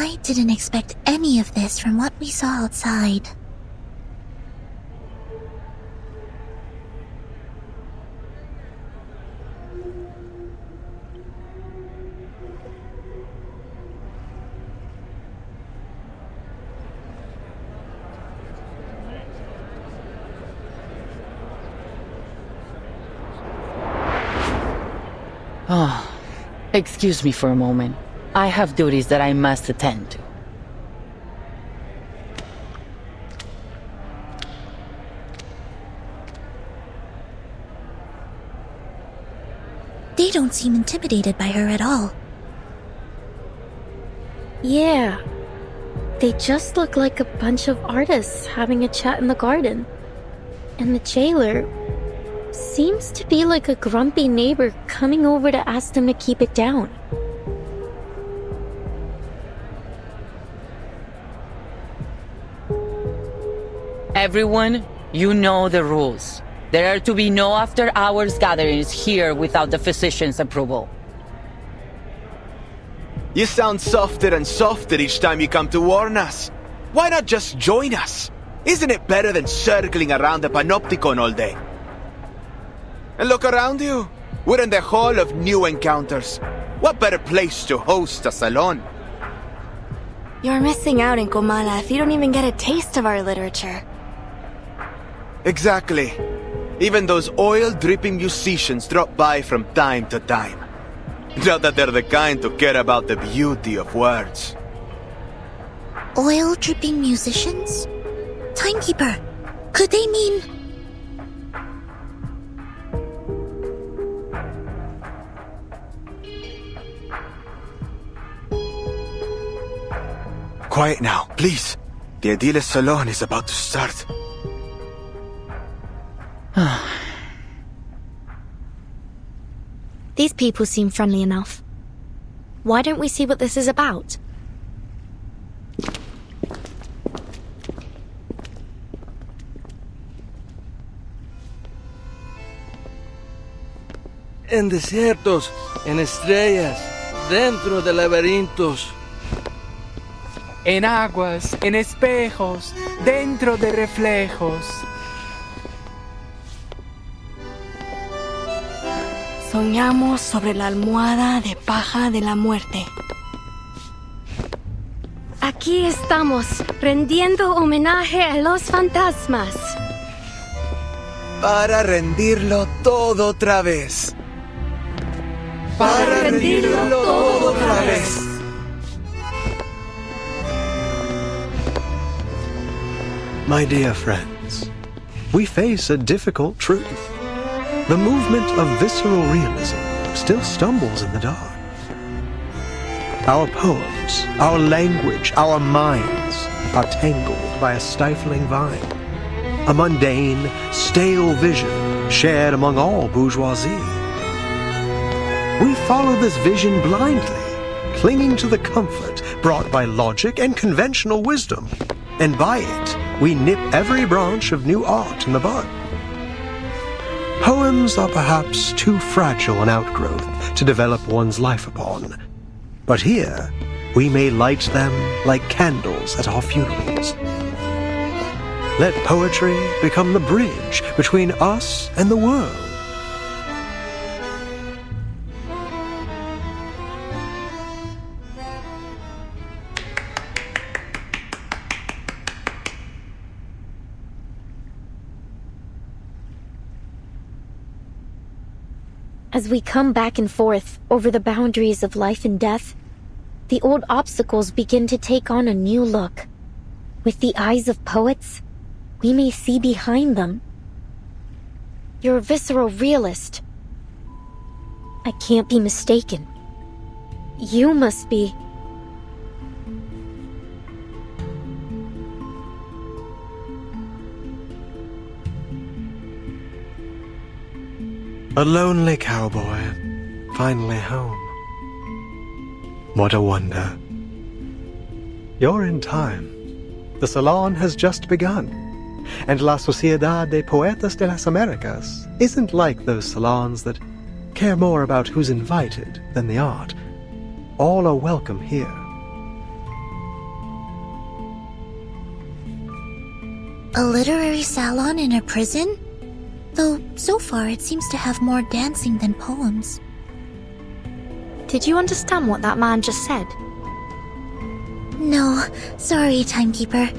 I didn't expect any of this from what we saw outside. Oh, excuse me for a moment. I have duties that I must attend to. They don't seem intimidated by her at all. Yeah. They just look like a bunch of artists having a chat in the garden. And the jailer seems to be like a grumpy neighbor coming over to ask them to keep it down. Everyone, you know the rules. There are to be no after-hours gatherings here without the physician's approval. You sound softer and softer each time you come to warn us. Why not just join us? Isn't it better than circling around the Panopticon all day? And look around you. We're in the Hall of New Encounters. What better place to host a salon? You're missing out in Comala if you don't even get a taste of our literature. Exactly. Even those oil-dripping musicians drop by from time to time. Not that they're the kind to care about the beauty of words. Oil-dripping musicians? Timekeeper, could they mean... Quiet now, please. The Edile's salon is about to start. These people seem friendly enough. Why don't we see what this is about? En desiertos, en estrellas, dentro de laberintos. En aguas, en espejos, dentro de reflejos. Soñamos sobre la almohada de paja de la muerte. Aquí estamos, rendiendo homenaje a los fantasmas. Para rendirlo todo otra vez. Para rendirlo todo otra vez. My dear friends, we face a difficult truth. The movement of visceral realism still stumbles in the dark. Our poems, our language, our minds are tangled by a stifling vine. A mundane, stale vision shared among all bourgeoisie. We follow this vision blindly, clinging to the comfort brought by logic and conventional wisdom, and by it, we nip every branch of new art in the bud. Poems are perhaps too fragile an outgrowth to develop one's life upon, but here we may light them like candles at our funerals. Let poetry become the bridge between us and the world. As we come back and forth over the boundaries of life and death, the old obstacles begin to take on a new look. With the eyes of poets, we may see behind them. You're a visceral realist. I can't be mistaken. You must be. A lonely cowboy, finally home. What a wonder. You're in time. The salon has just begun, and La Sociedad de Poetas de las Americas isn't like those salons that care more about who's invited than the art. All are welcome here. A literary salon in a prison? Though, so far it seems to have more dancing than poems. Did you understand what that man just said? No, sorry, Timekeeper.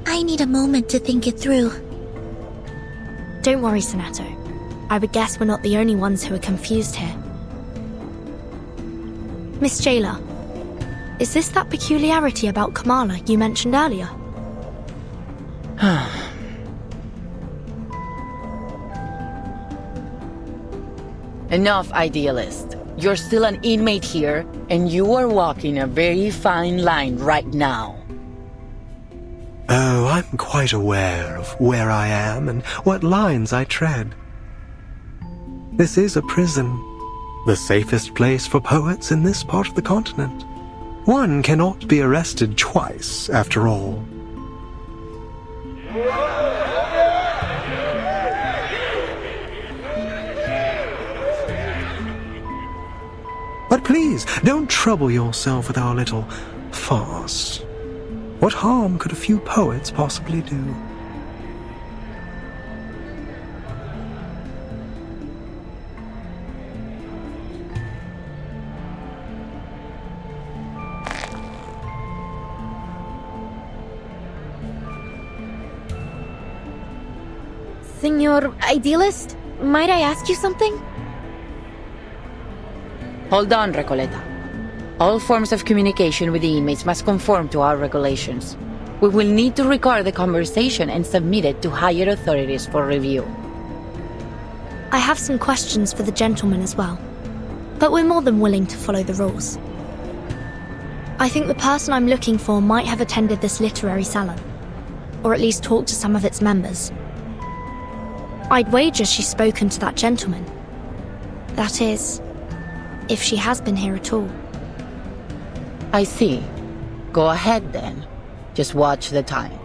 I need a moment to think it through. Don't worry, Sonato. I would guess we're not the only ones who are confused here. Miss Jailer, is this that peculiarity about Kamala you mentioned earlier? Enough, idealist. You're still an inmate here, and you are walking a very fine line right now. Oh, I'm quite aware of where I am and what lines I tread. This is a prison, the safest place for poets in this part of the continent. One cannot be arrested twice, after all. But please, don't trouble yourself with our little farce. What harm could a few poets possibly do? Senor Idealist, might I ask you something? Hold on, Recoleta. All forms of communication with the inmates must conform to our regulations. We will need to record the conversation and submit it to higher authorities for review. I have some questions for the gentleman as well, but we're more than willing to follow the rules. I think the person I'm looking for might have attended this literary salon, or at least talked to some of its members. I'd wager she's spoken to that gentleman. That is, if she has been here at all. I see. Go ahead then. Just watch the time.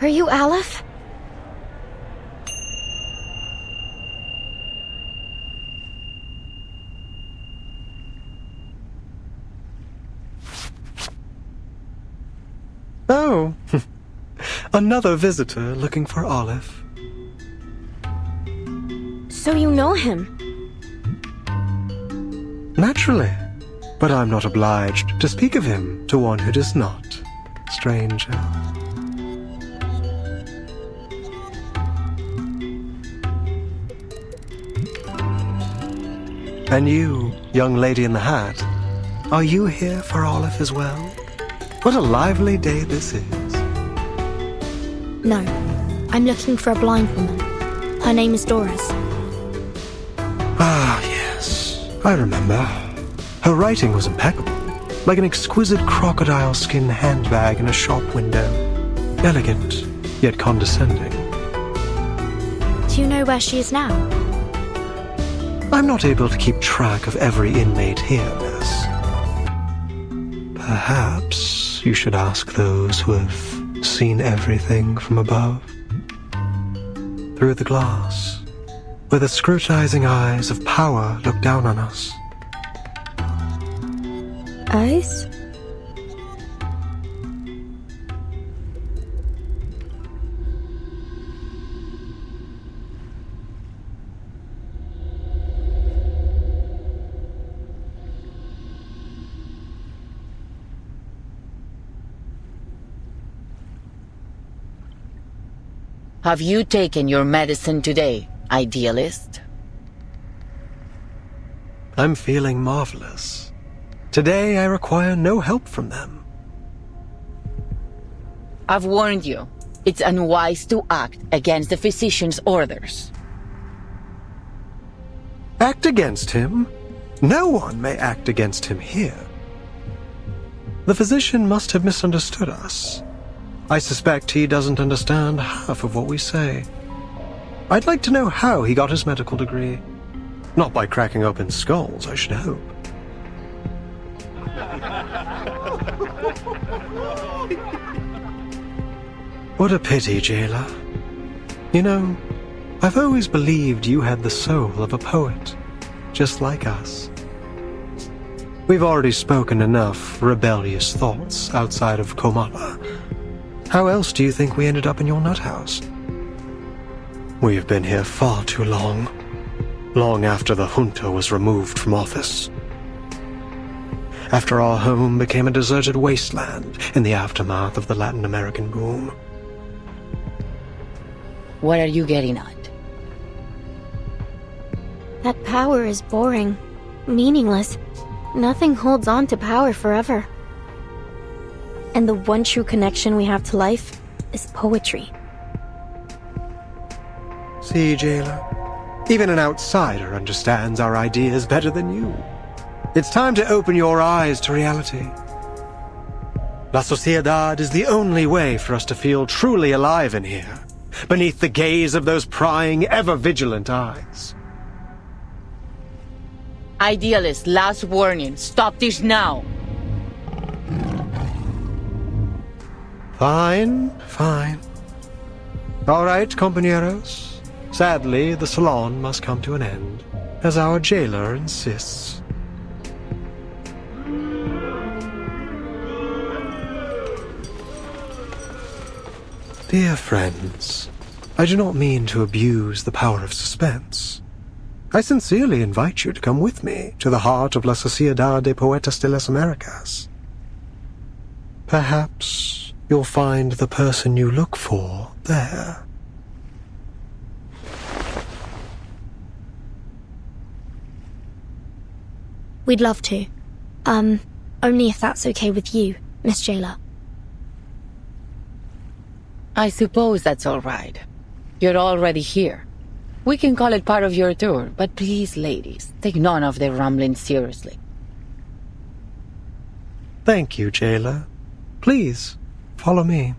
Are you Aleph? Oh, another visitor looking for Olive. So you know him? Naturally, but I'm not obliged to speak of him to one who does not, stranger. And you, young lady in the hat, are you here for Olive as well? What a lively day this is. No, I'm looking for a blind woman. Her name is Doris. Ah, yes, I remember. Her writing was impeccable, like an exquisite crocodile skin handbag in a shop window. Elegant, yet condescending. Do you know where she is now? I'm not able to keep track of every inmate here, miss. Perhaps you should ask those who have seen everything from above. Through the glass, where the scrutinizing eyes of power look down on us. Eyes? Have you taken your medicine today, idealist? I'm feeling marvelous. Today I require no help from them. I've warned you. It's unwise to act against the physician's orders. Act against him? No one may act against him here. The physician must have misunderstood us. I suspect he doesn't understand half of what we say. I'd like to know how he got his medical degree. Not by cracking open skulls, I should hope. What a pity, jailer. You know, I've always believed you had the soul of a poet. just like us. We've already spoken enough rebellious thoughts outside of Komala. How else do you think we ended up in your nut house? We've been here far too long. Long after the junta was removed from office. After our home became a deserted wasteland in the aftermath of the Latin American boom. What are you getting at? That power is boring, meaningless. Nothing holds on to power forever. And the one true connection we have to life is poetry. See, Jailer? Even an outsider understands our ideas better than you. It's time to open your eyes to reality. La Sociedad is the only way for us to feel truly alive in here, beneath the gaze of those prying, ever-vigilant eyes. Idealist, last warning. Stop this now. Fine, fine. All right, compañeros. Sadly, the salon must come to an end, as our jailer insists. Dear friends, I do not mean to abuse the power of suspense. I sincerely invite you to come with me to the heart of La Sociedad de Poetas de las Americas. Perhaps you'll find the person you look for there. We'd love to. Only if that's okay with you, Miss Jailer. I suppose that's all right. You're already here. We can call it part of your tour, but please, ladies, take none of their ramblings seriously. Thank you, Jailer. Please, follow me.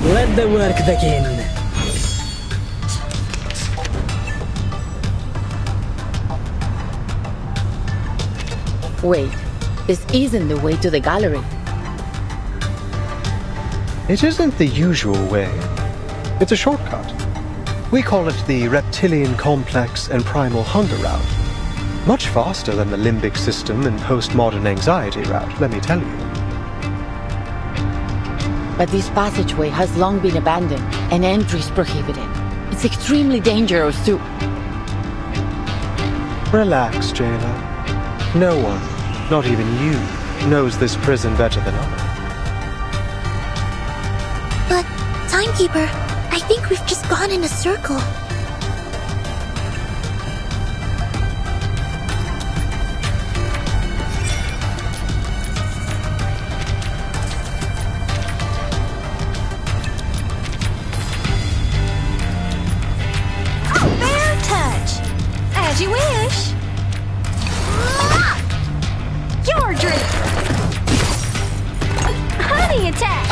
Let the work begin. Wait, this isn't the way to the gallery. It isn't the usual way. It's a shortcut. We call it the reptilian complex and primal hunger route. Much faster than the limbic system and postmodern anxiety route, let me tell you. But this passageway has long been abandoned, and entry is prohibited. It's extremely dangerous too. Relax, Jailer. No one, not even you, knows this prison better than I. But, Timekeeper, I think we've just gone in a circle. Fair touch. As you wish. Your drink. Honey attack.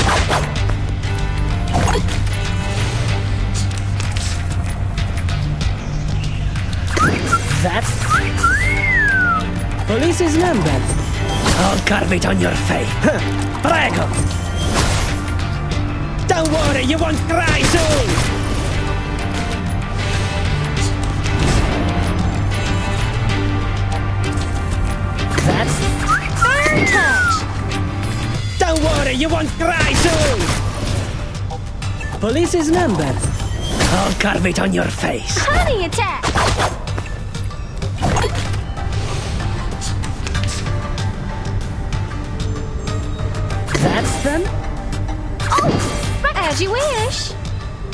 That's... Police's number. I'll carve it on your face. Prego! Don't worry, you won't cry soon! That's... Fair touch. Don't worry, you won't cry soon! Police's number. I'll carve it on your face. Honey attack! That's them? As you wish!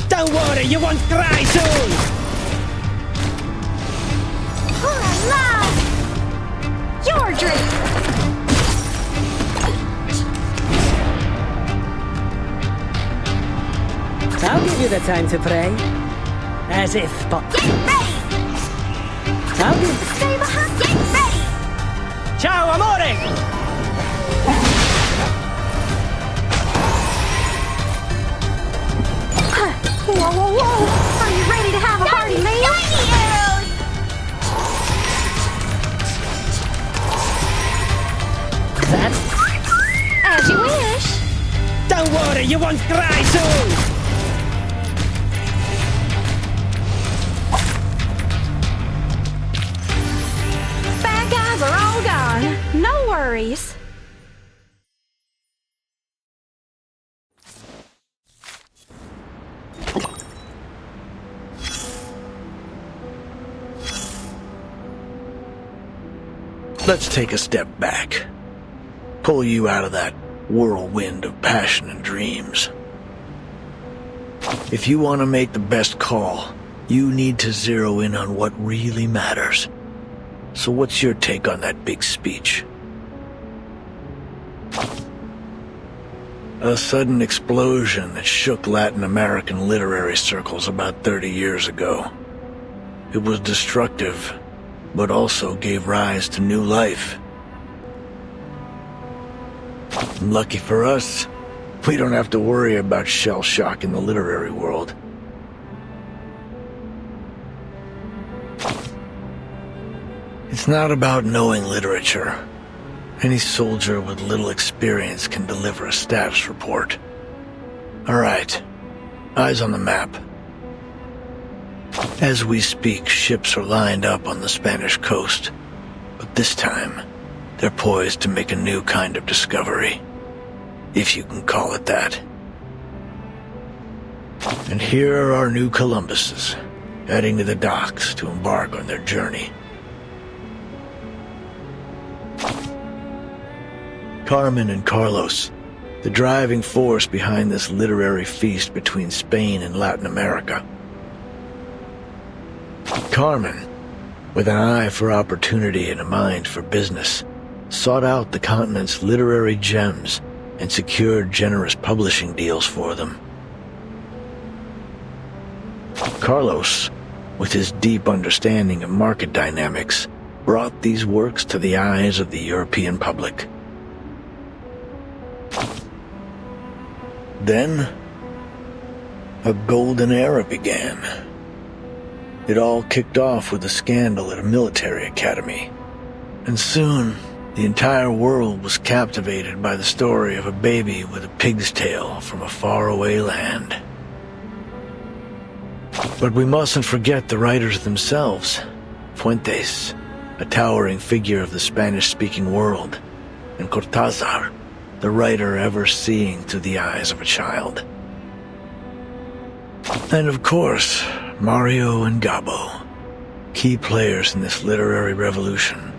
Don't worry, you won't cry soon! Oh la! Your drink! I'll give you the time to pray. As if, but... Get ready! I'll give... Stay behind! Get ready! Ciao, amore! Whoa, whoa, whoa! Are you ready to have a party, man? Shiny arrows! That's... As you wish! Don't worry, you won't cry soon! Bad guys are all gone. No worries. Let's take a step back. Pull you out of that whirlwind of passion and dreams. If you want to make the best call, you need to zero in on what really matters. So what's your take on that big speech? A sudden explosion that shook Latin American literary circles about 30 years ago. It was destructive, but also gave rise to new life. Lucky for us, we don't have to worry about shell shock in the literary world. It's not about knowing literature. Any soldier with little experience can deliver a status report. All right, eyes on the map. As we speak, ships are lined up on the Spanish coast, but this time, they're poised to make a new kind of discovery, if you can call it that. And here are our new Columbuses, heading to the docks to embark on their journey. Carmen and Carlos, the driving force behind this literary feast between Spain and Latin America. Carmen, with an eye for opportunity and a mind for business, sought out the continent's literary gems and secured generous publishing deals for them. Carlos, with his deep understanding of market dynamics, brought these works to the eyes of the European public. Then, a golden era began. It all kicked off with a scandal at a military academy, and soon the entire world was captivated by the story of a baby with a pig's tail from a faraway land. But we mustn't forget the writers themselves. Fuentes, a towering figure of the Spanish-speaking world, and Cortázar, the writer ever seeing through the eyes of a child. And of course, Mario and Gabo, key players in this literary revolution,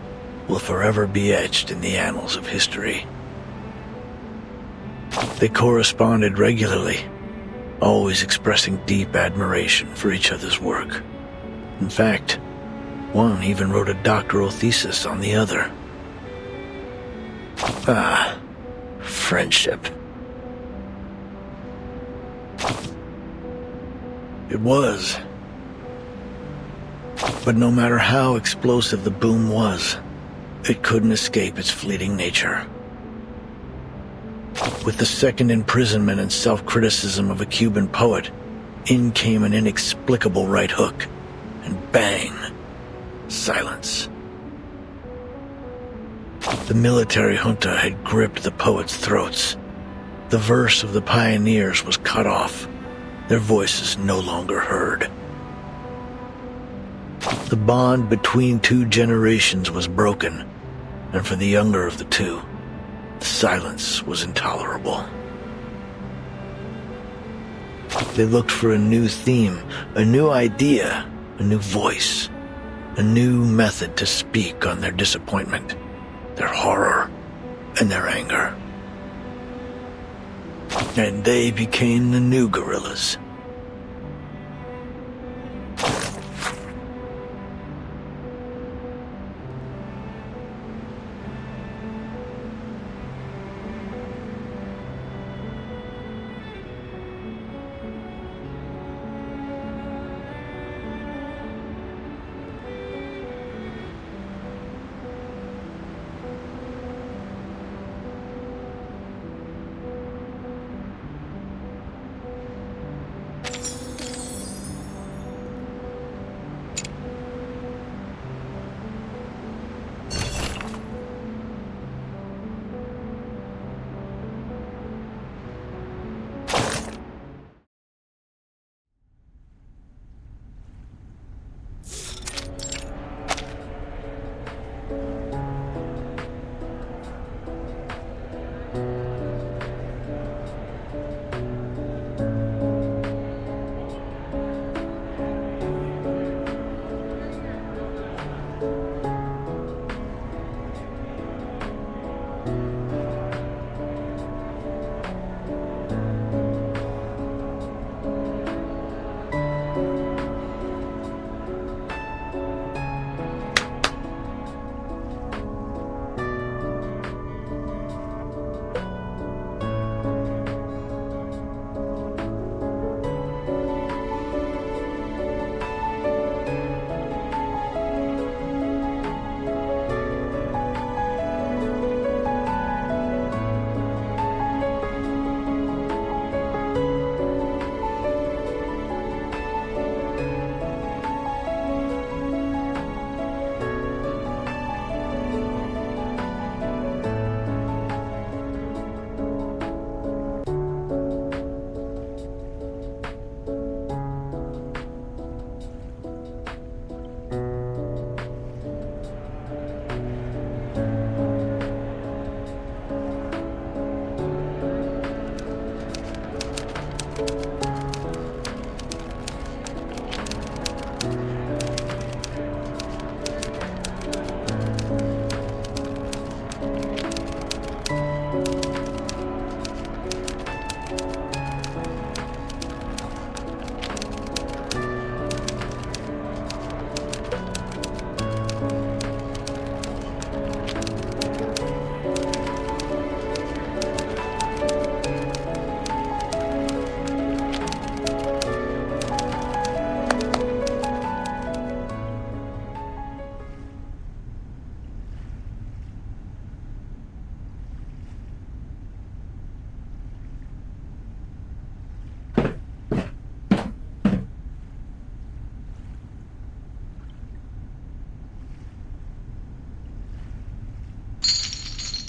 will forever be etched in the annals of history. They corresponded regularly, always expressing deep admiration for each other's work. In fact, one even wrote a doctoral thesis on the other. Ah, friendship. It was. But no matter how explosive the boom was, it couldn't escape its fleeting nature. With the second imprisonment and self-criticism of a Cuban poet, in came an inexplicable right hook, and bang, silence. The military junta had gripped the poets' throats. The verse of the pioneers was cut off, their voices no longer heard. The bond between two generations was broken, and for the younger of the two, the silence was intolerable. They looked for a new theme, a new idea, a new voice, a new method to speak on their disappointment, their horror, and their anger. And they became the new guerrillas.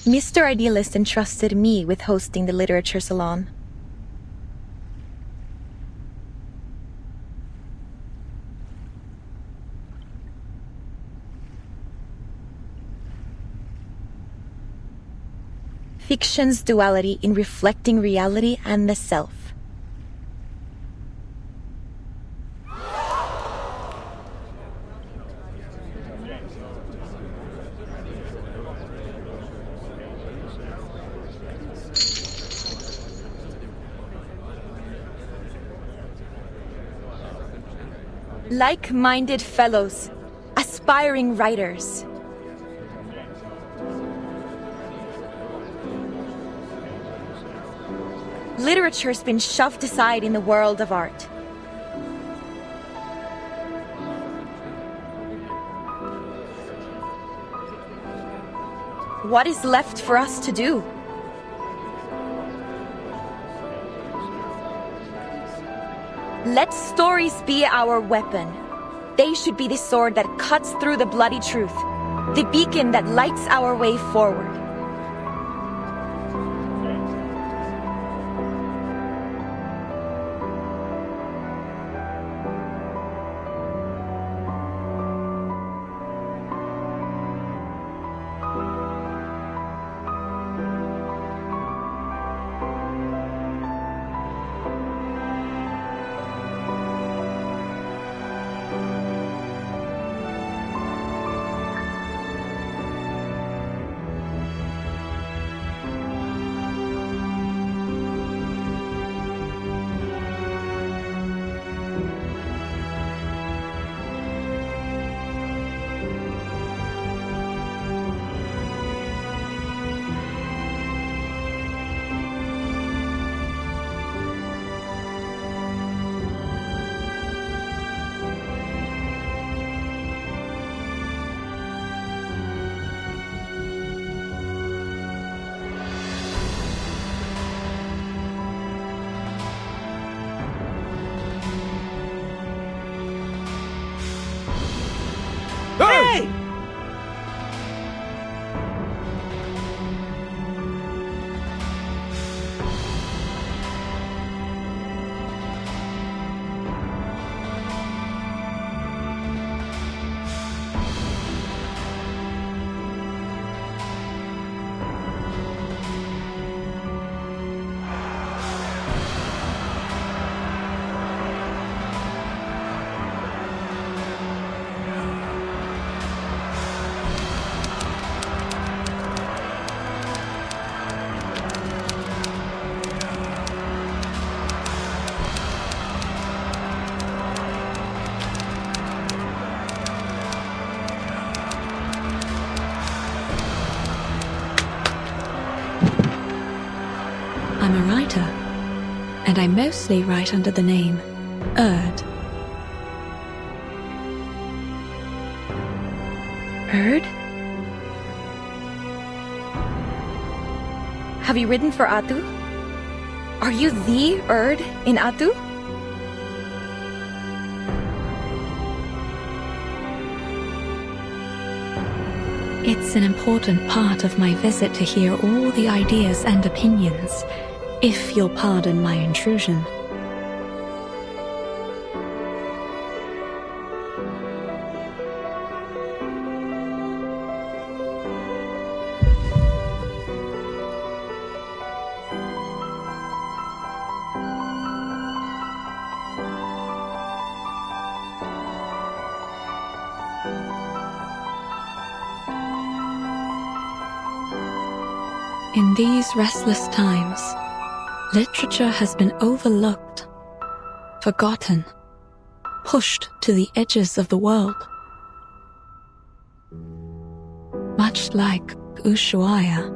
Mr. Idealist entrusted me with hosting the literature salon. Fiction's duality in reflecting reality and the self. Like-minded fellows, aspiring writers. Literature's been shoved aside in the world of art. What is left for us to do? Let stories be our weapon. They should be the sword that cuts through the bloody truth, the beacon that lights our way forward. Hey! I'm a writer, and I mostly write under the name Erd. Erd? Have you written for Atu? Are you the Erd in Atu? It's an important part of my visit to hear all the ideas and opinions, if you'll pardon my intrusion. In these restless times, literature has been overlooked, forgotten, pushed to the edges of the world. Much like Ushuaia,